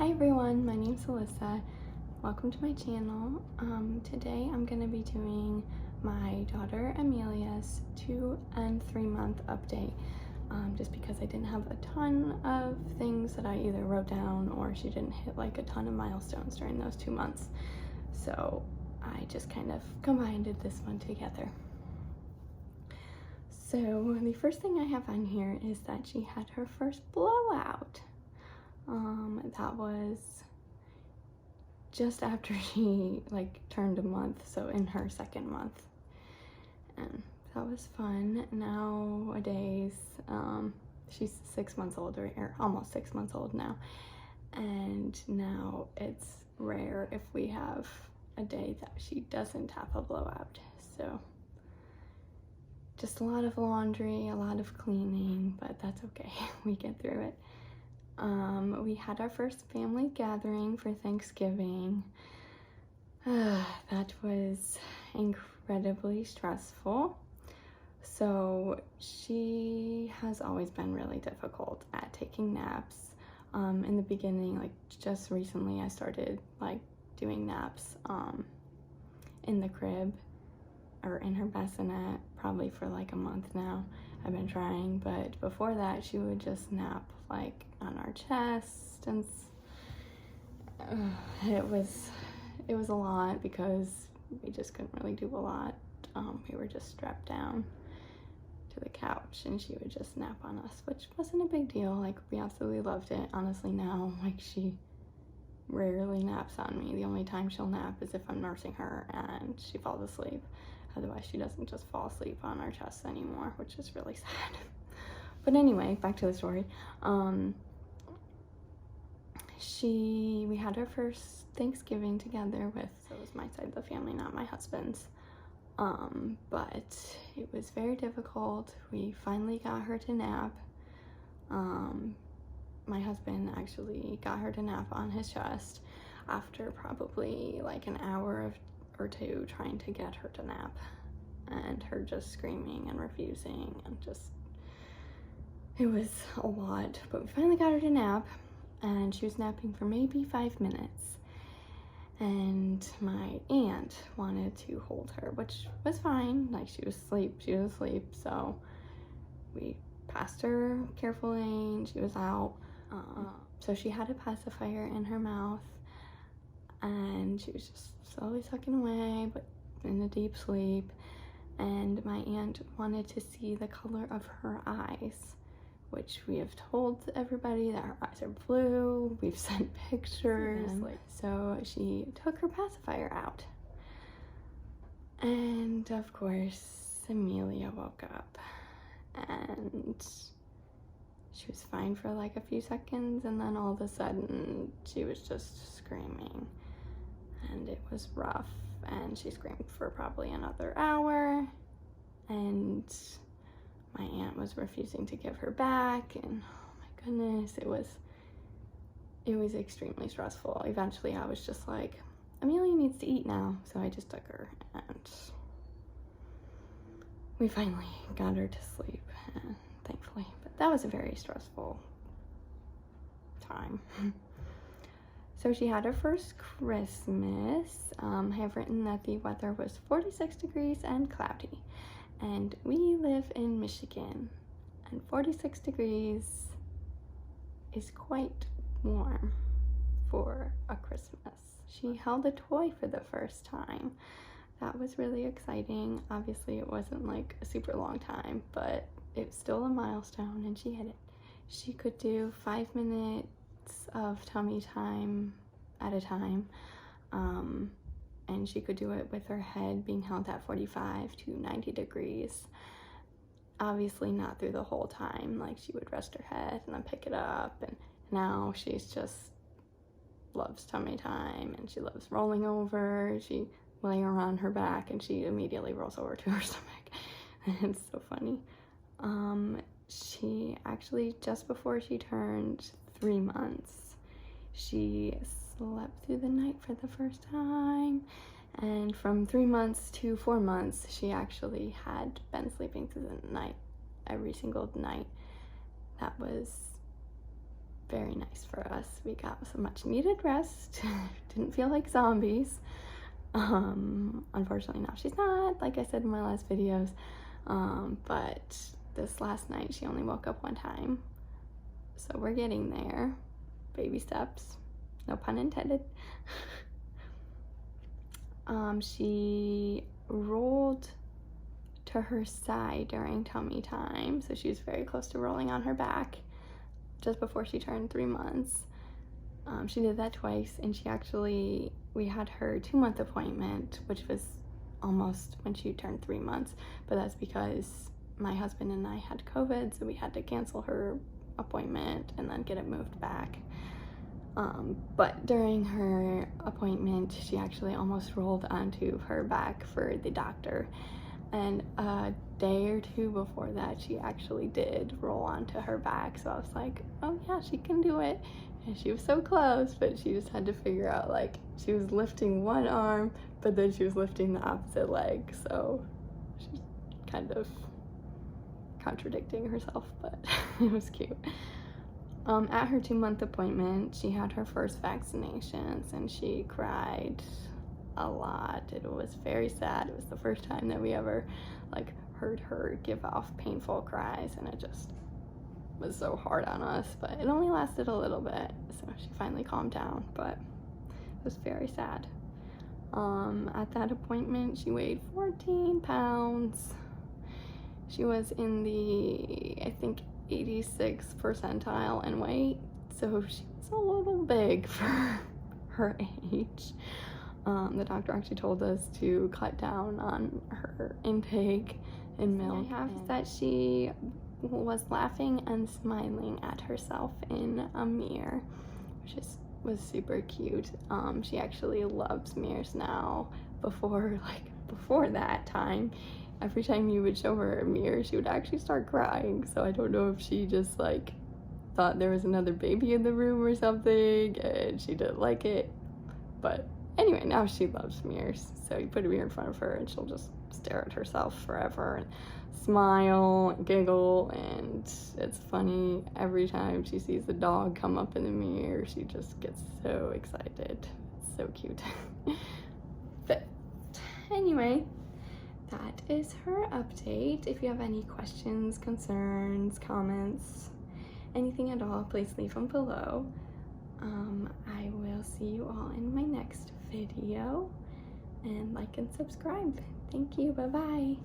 Hi everyone, my name's Alyssa. Welcome to my channel. Today I'm going to be doing my daughter Amelia's 2 and 3 month update, just because I didn't have a ton of things that I either wrote down or she didn't hit like a ton of milestones during those 2 months. So I just kind of combined this one together. So the first thing I have on here is that she had her first blowout. That was just after she turned a month, so in her second month, and that was fun. Nowadays, she's 6 months old, or almost 6 months old now, and now it's rare if we have a day that she doesn't have a blowout. So just a lot of laundry, a lot of cleaning, but that's okay. We get through it. We had our first family gathering for Thanksgiving. That was incredibly stressful. So she has always been really difficult at taking naps. In the beginning, just recently, I started doing naps in the crib or in her bassinet, probably for a month now. I've been trying, but before that she would just nap on our chest, and it was a lot because we just couldn't really do a lot. We were just strapped down to the couch and she would just nap on us, which wasn't a big deal. We absolutely loved it. Honestly, now she rarely naps on me. The only time she'll nap is if I'm nursing her and she falls asleep. Otherwise, she doesn't just fall asleep on our chest anymore, which is really sad. But anyway, back to the story. We had our first Thanksgiving together so it was my side of the family, not my husband's. But it was very difficult. We finally got her to nap. My husband actually got her to nap on his chest after probably an hour or two trying to get her to nap, and her just screaming and refusing, and it was a lot. But we finally got her to nap, and she was napping for maybe 5 minutes, and my aunt wanted to hold her, which was fine. She was asleep, so we passed her carefully and she was out. So she had a pacifier in her mouth, and she was just slowly sucking away, but in a deep sleep. And my aunt wanted to see the color of her eyes, which we have told everybody that her eyes are blue. We've sent pictures. So she took her pacifier out, and of course Amelia woke up, and she was fine for a few seconds, and then all of a sudden she was just screaming, and it was rough, and she screamed for probably another hour, and my aunt was refusing to give her back, and oh my goodness, it was extremely stressful. Eventually I was just like, Amelia needs to eat now, so I just took her, and we finally got her to sleep, thankfully. But that was a very stressful time. So she had her first Christmas. I have written that the weather was 46 degrees and cloudy, and we live in Michigan, and 46 degrees is quite warm for a Christmas. She held a toy for the first time. That was really exciting. Obviously it wasn't a super long time, but it's still a milestone, and she hit it. She could do 5 minutes of tummy time at a time, and she could do it with her head being held at 45 to 90 degrees. Obviously not through the whole time. She would rest her head and then pick it up, and now she's just loves tummy time, and she loves rolling over. She lay her on her back and she immediately rolls over to her stomach. It's so funny. She actually, just before she turned 3 months, she slept through the night for the first time, and from 3 months to 4 months she actually had been sleeping through the night every single night. That was very nice for us. We got some much needed rest. Didn't feel like zombies. Unfortunately now she's not, like I said in my last videos. But this last night she only woke up one time. So we're getting there. Baby steps. No pun intended. She rolled to her side during tummy time, so she was very close to rolling on her back just before she turned 3 months. She did that twice, and we had her 2-month appointment, which was almost when she turned 3 months, but that's because my husband and I had COVID, so we had to cancel her appointment and then get it moved back. But during her appointment, she actually almost rolled onto her back for the doctor. And a day or two before that, she actually did roll onto her back. So I was like, oh yeah, she can do it. And she was so close, but she just had to figure out, like, she was lifting one arm, but then she was lifting the opposite leg. So she's kind of contradicting herself, but it was cute. At her 2-month appointment, she had her first vaccinations and she cried a lot. It was very sad. It was the first time that we ever heard her give off painful cries, and it just was so hard on us, but it only lasted a little bit, so she finally calmed down, but it was very sad. At that appointment, she weighed 14 pounds. She was in the, I think, 86th percentile in weight, so she's a little big for her age. The doctor actually told us to cut down on her intake in milk. I have that she was laughing and smiling at herself in a mirror, which was super cute. She actually loves mirrors now. Before that time, every time you would show her a mirror, she would actually start crying. So I don't know if she just thought there was another baby in the room or something and she didn't like it. But anyway, now she loves mirrors. So you put a mirror in front of her and she'll just stare at herself forever and smile and giggle, and it's funny. Every time she sees the dog come up in the mirror, she just gets so excited. It's so cute. But anyway, that is her update. If you have any questions, concerns, comments, anything at all, please leave them below. I will see you all in my next video, and like and subscribe. Thank you. Bye bye.